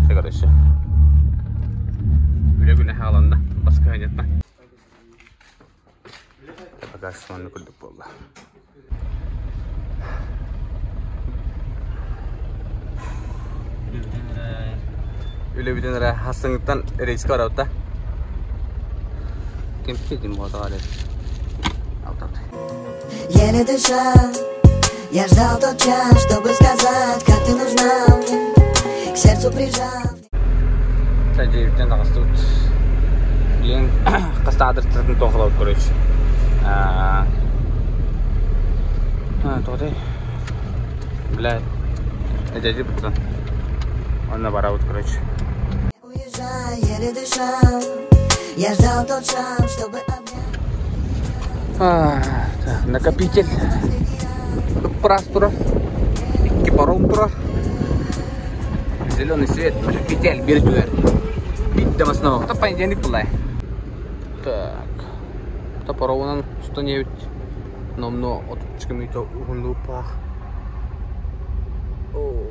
Короче. Güle alanda. Başka hayatma. Bagaj sonunu kurduk valla. Öyle bir tane hastalıktan reis karardı. Kim kedim bu adamı? Еле дышал, я ждал тот час, чтобы сказать, как ты нужна мне, к сердцу прижал. Тәҗрибәдән дагыстут. Ен кыстадыр татын тоғылау көрөч. Тоғдай. Блядь. Әдәди бутан. Онна барабыт көрөч. Уезжай, еле дышал, я ждал тот шанс, чтобы обнять. Так, накопитель. Прас тура. Кипаром тура. Зеленый свет, накопитель, биртуэр. Bitti masno. Kita panjang pulai. Так. Kita парован что не номно отчками то лупа. О,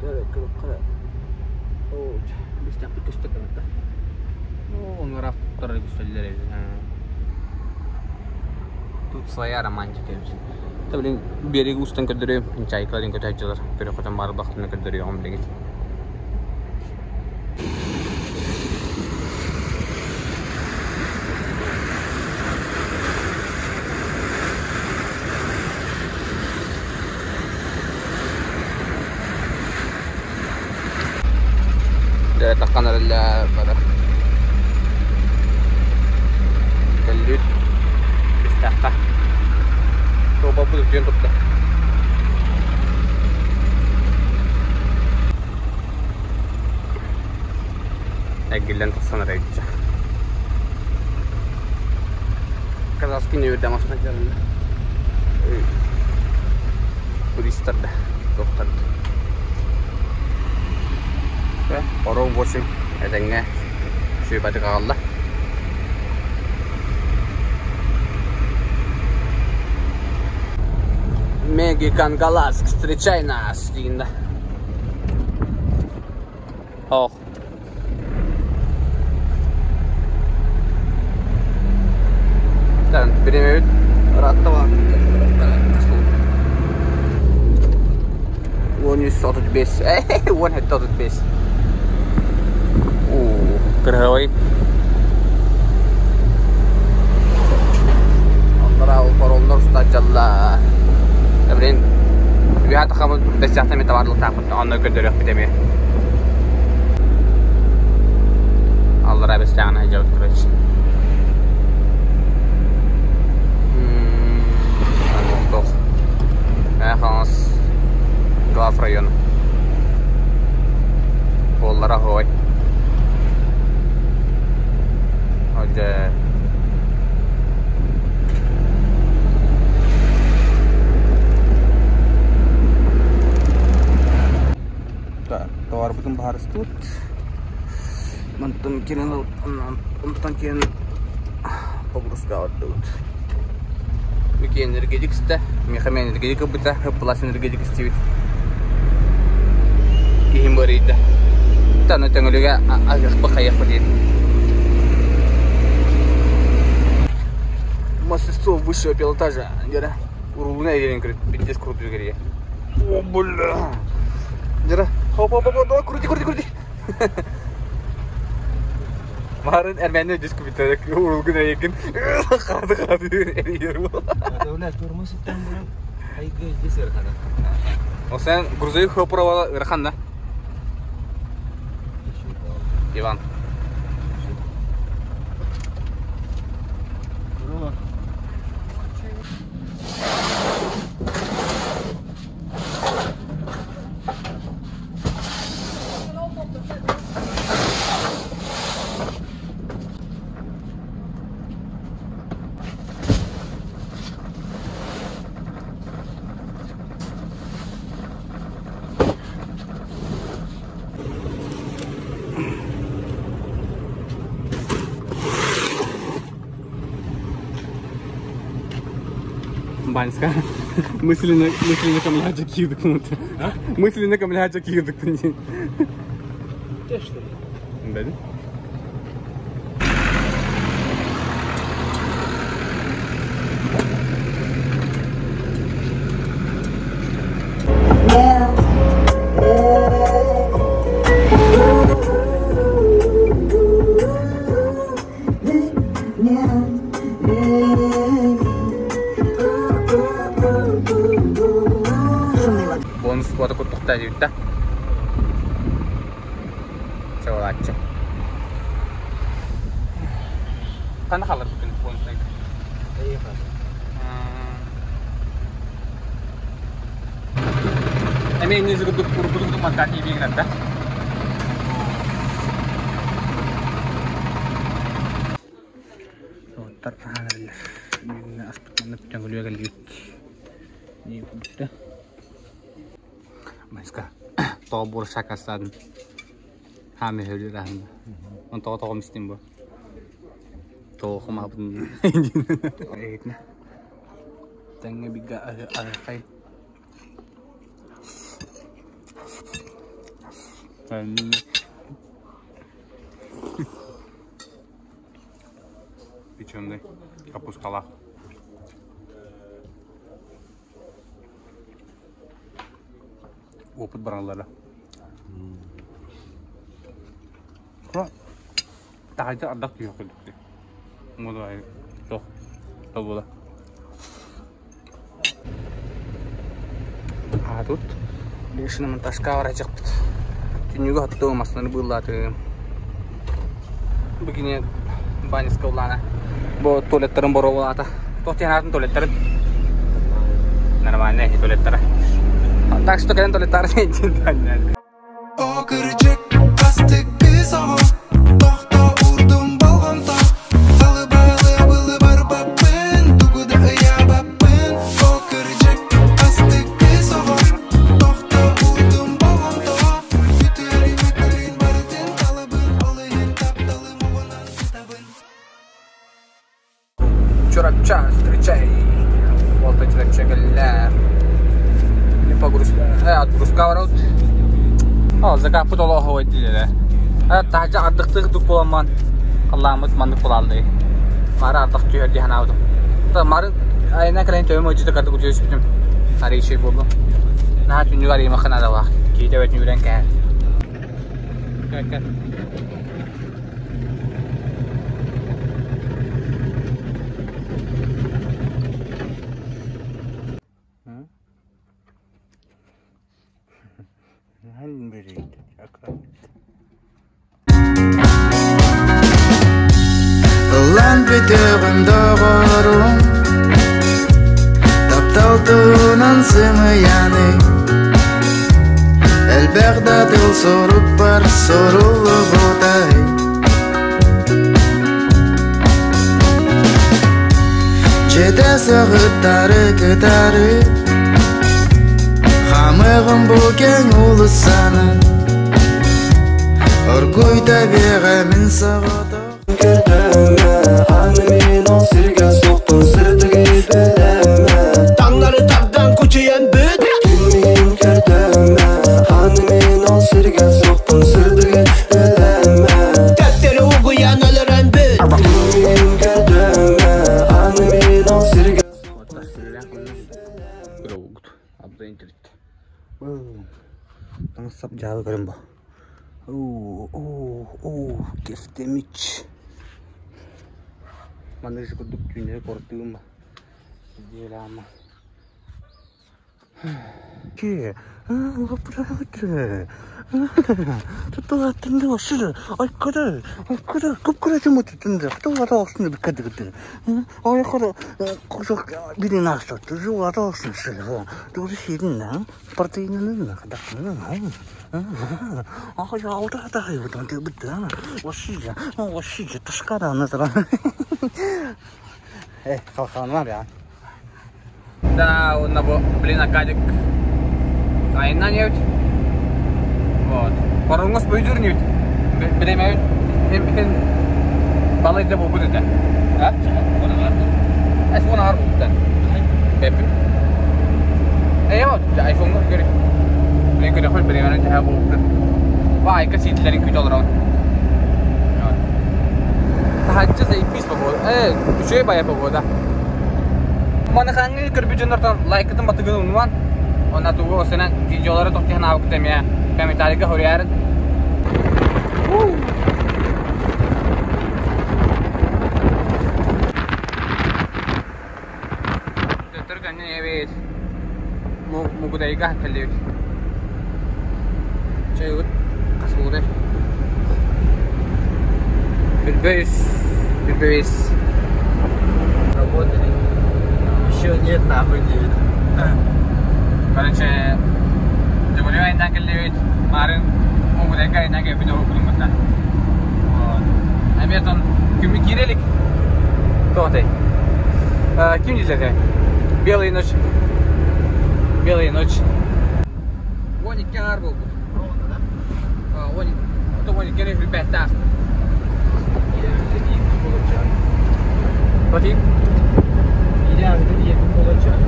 да, круто. О, bisa putus tekan ta. Oh, ngeraf bisa jadi. Тут своя романтика. Та блин, берег устан кадыры, чайкаларын көтәҗәләр. Бер хатан бар бахтына кадыры ягым диген. Tekan adalah pada kelut istaka coba pun tujuan betul agilan tersana aja kazaski ne udah masuk jalan turistar dah dokter orang bosan, adanya siapa dekat Allah. Мегикан Галаск, встречай нас, Линда. Ох. Так, перемеют. Раттава. Вон не сотут без. Вон это тут без. Kerhawai. Antara paromlar sudah jelas. Kemudian lihat kamu destinasi metawarlo takut anda kedua epidemi. Allah rabbi jangan jauh terus. Untuk khas Gulf rayon. Bollara hoy. Aja. Tak, tawar betul bahar stut. Mantum kian untan kian pogrus kau tut. Bikin energi kita, mikhamen energi kita buta, plus energi kita stivit. Ihimbarida. Tanah tengok juga agak pakai apa dia. Мастерство высшего пилотажа. Дера. Урулуна идея крут. Пиздец крутый горея. О, бля. Дера. Хоп, давай крути. Марын Эрмене диск битер. Урулуна екен. Хады эрiyер. Дәүләт тормыш иттән белән айгы дисер хана. О сен грузовик хопровала ирханда. Иван. Banyak sekali. Мысленно камляжа кидок. Мысленно камляжа кидок. Те что ли? Да? Бонус buat aku tukta juta. Coba aja. Karena kalah bikin bonusnya. Iya Pak. Ini juga untuk makan TV nanti. Alhamdulillah. Ini aspek jangan lupa kali. Ini udah. Maska. Tobor sakasan. Hamil hadiran. Untuk toko mistim bo. Toko mapun. Ini. Tengah biga kayak. Печеный капускала. Опыт баранлары. Так aja ada tuh gitu. Mulai tuh bola. Тут лишь на монтажка варajak. Juga tuh mas nanti bola tuh. Begini banyak sekolah bo toilet terang baru wala ta. Toh tiada toilet terang. Namanya toilet terang. Tak sih kalian toilet terang cinta. O kıracak plastik bir sabah. Tohta urdum balganta. Salı balı barbapın. Duguda ayabapın. O kıracak plastik bir sabah. Tohta urdum balganta. Fütürün bardın talabın. Alayın taptalım oğlan kitabın. Чуракча, встречай. Вот эти чекалля. Не погрузка. Отгрузка ворот. Закапы толы хавай дейді. Тажа ардықтық дүк боламан. Қаламыз мандық болалды. Мары ардық түйерді хана аудым. Мары айына кілейін төвім өжіді қарды күтері сүптім. Мары ешей болдым. Наға түнігар емақын ада бақ. Кейді өтін үйрен кәр. Кәр. Land bitirin doğurum. Taptaltunan sımıyanı. Elbette dil sorup var sorulu buday. Çete sığıtları kıtarı. Хамығым бөкен ұлы саны. Оргойда беремін сағыда. Кірдіме, анымен ол сірге соқтың сірдіге білеме. Таңлары тағдан көчейен бүт. Түнмен кірдіме, анымен ол сірге соқтың сірдіге білеме. Тәттері ұғыян өлірен бүт. Түнмен кірдіме, анымен ол сірге. Таңсап жағы көрім ба. Кефтемич. Маңдай жүкі дүк түйіндері қорттығым ба. Дел ама. Ке, лапыратыр. Тұттыға түнді ашыры. Айқады, көп-көрі жұмы түтінді. Құтылғада осыны бүккәді күтір. Аяқары құзық бірін ашты. Жоғада осыны шыры. Дұры шерін, партайынының қадақының. Ай, ауда өтін бітті. Васиже, ташқара анатыра. Қалқанлар, я. Да, блин, Акадик. Айна не өт. Вот. Паруңыз бөйдір не өт. Білеме өт. Мен балайды бұл бұд өті. Оны ғар бұл. Әс оны ғар бұл бұд. Бәпім. Eyvah, iPhone'u görün. Ben kötü koy beni önce ha bu. Vay kasitlerin kötü olur ama. Tahajjud saya ipis pokok. Düşüyor bayağı pokok da. Mana kangen kerbüjünler like itu mati gulung nuan. Ona tuh gua sana videoları toktihan awak tem ya. Komentarga horiyarin. Tergantung evet. Mau gudai kah kali? Cewek kasih deh. Berbes. Работали. Еще нет, нахуй нет. Короче, Jumlah yang nak kelihut, kemarin mau mereka yang nak video belum pernah. Abi tuh, kami kira lik, tuh teh, kim jadi teh, Белая ночь, Воник кяр был, Воник, это Воник кяр в ребята. Потом? Iya, itu dia pengolahan.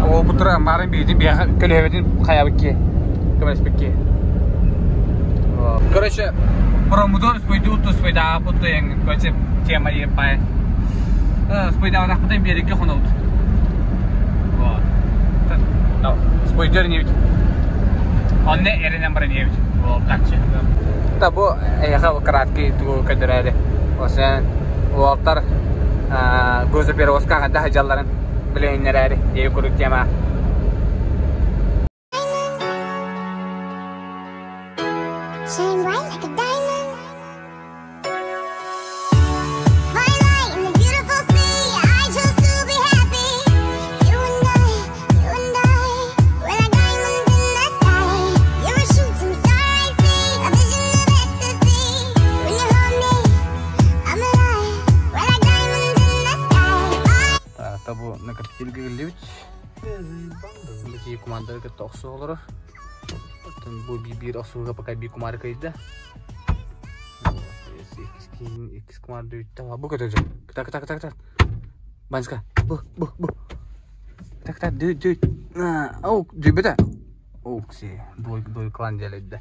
О, бутра, марин бейди, бия келеветин хаябки, камеспеки. Короче, промудор спойда путто yang, короче, тема dia пай. Спойда orang putto yang biar ke honaut. Вот. Ну, спойдер не ведь. Он не эрен номер не ведь. Вот так же. Табу, я хав краткий ту кадраде. Осан, Уолтер, гоза перевозка гада хаҗалларын. Блин, неряри, я курю тема. Shine bright like a diamond. Fly light in the beautiful sea. I chose to be happy. You and I, we're like diamonds in the sky. You're a shooting star I see, a vision of ecstasy. When you hold me, I'm alive. We're like diamonds in the sky. Табу на картинке ливч. Бики командир ke токсо olur. Потом bu bibir asuga pakai bi kumar kayda. X kumar duit. Bu kata aja. Kita. Banska. Bu. Kita duit. Nah, oh, duit beta. Oh, sih. Boy klan jaleda.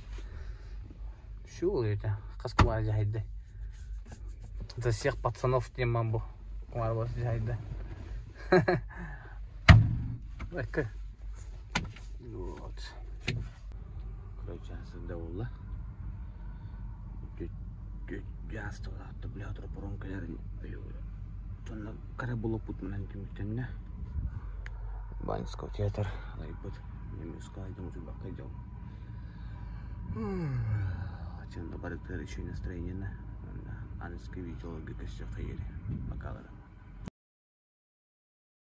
Şu это. Kas kumar jahida. За всех пацанов тема бу. Kumar bos jahida. Bakın. Вот. Короче, сдавала. Ясно, да, бля, тропорон калерни. Тонна кара было путнан кимтенне. Баньский театр, лайбот. Немецкая идем уже бака идем. Чем добавить решение настроения на английский видео, где все хаери. Пока.